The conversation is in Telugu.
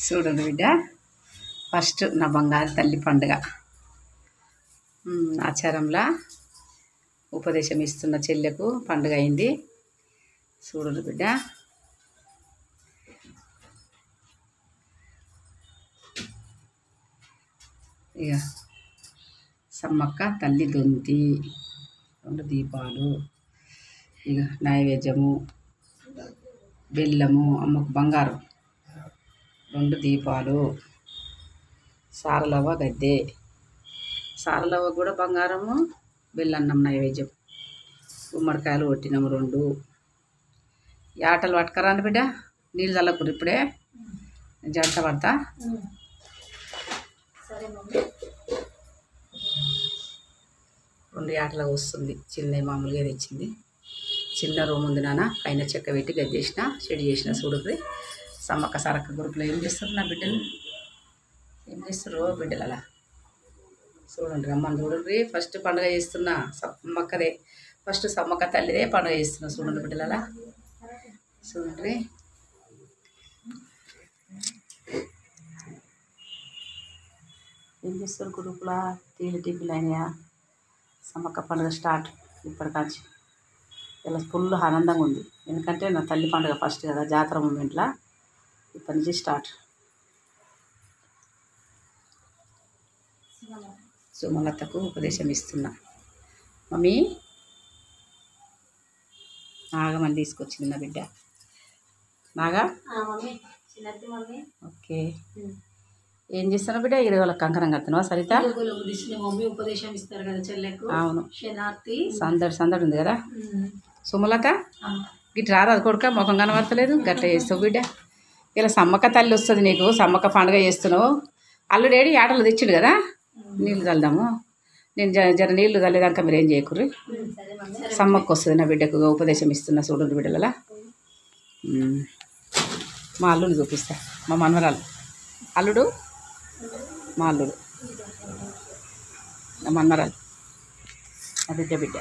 చూడండి బిడ్డ, ఫస్ట్ నా బంగారు తల్లి పండుగ ఆచారంలా ఉపదేశం ఇస్తున్న చెల్లెకు పండుగ అయింది. చూడండి బిడ్డ, ఇక సమ్మక్క తల్లి దొంతి 2 దీపాలు, ఇక నైవేద్యము, బెల్లము, అమ్మకు బంగారం 2 దీపాలు, సారలవ్వ గద్దె, సారలవ్వ కూడా బంగారము, బెల్లన్నం నైవేద్యం, గుమ్మడికాయలు కొట్టినాము 2. ఆటలు పట్టుకరాండి బిడ్డ, నీళ్ళు చల్లకూడదు ఇప్పుడే, జంట పడతా. సరే మమ్మీ. 2 ఆటలు వస్తుంది, చిన్న మామూలుగా తెచ్చింది. చిన్న రూమ్ ఉంది నాన్న, పైన చెక్క పెట్టి గద్దేసిన, చెడి చేసిన. చూడండి సమ్మక్క సారక్క గ్రూప్లో ఏం చేస్తారు నా బిడ్డలు, ఏం చేస్తారు బిడ్డలు అలా చూడండి. రమ్మని చూడండి, ఫస్ట్ పండుగ చేస్తున్నా సమ్మక్కదే, ఫస్ట్ సమ్మక్క తల్లిదే పండుగ చేస్తున్నా. చూడండి బిడ్డలు అలా చూడండి. ఏం చేస్తారు గ్రూపులా, టీపీలు అయినాయా? సమ్మక్క పండుగ స్టార్ట్ ఇప్పటికాంచి. ఇలా ఫుల్ ఆనందంగా ఉంది, ఎందుకంటే నా తల్లి పండుగ ఫస్ట్ కదా, జాతర మూమెంట్లో ఇప్పటి నుంచి స్టార్ట్. సుమలతకు ఉపదేశం ఇస్తున్నా. మమ్మీ నాగమని తీసుకొచ్చింది నా బిడ్డ. నాగా ఓకే. ఏం చేస్తాను బిడ్డ, 20 వాళ్ళకి కంకణం కడుతున్నావా సరిత? ఉపదేశం ఇస్తారు కదా చెల్లెకు. అవును, సందడి ఉంది కదా. సుమలత గిట్లా రాదు కొడుక, ముఖం కనబడతలేదు, గట్ల చేస్తావు బిడ్డ. ఇలా సమ్మక్క తల్లి వస్తుంది నీకు, సమ్మక్క పండుగ చేస్తున్నావు. అల్లుడేడి ఆటలు తెచ్చిండు కదా, నీళ్ళు చల్దాము. నేను జర నీళ్ళు చల్లేదాకా మీరు ఏం చేయకుర్రి. సమ్మక్క వస్తుంది నా బిడ్డకు ఉపదేశం ఇస్తున్నా. చూడండి బిడ్డలలా, మా అల్లుని చూపిస్తా, మా మనవరాలు అల్లుడు, మా అల్లుడు, నా మనవరాలు, నా బిడ్డ.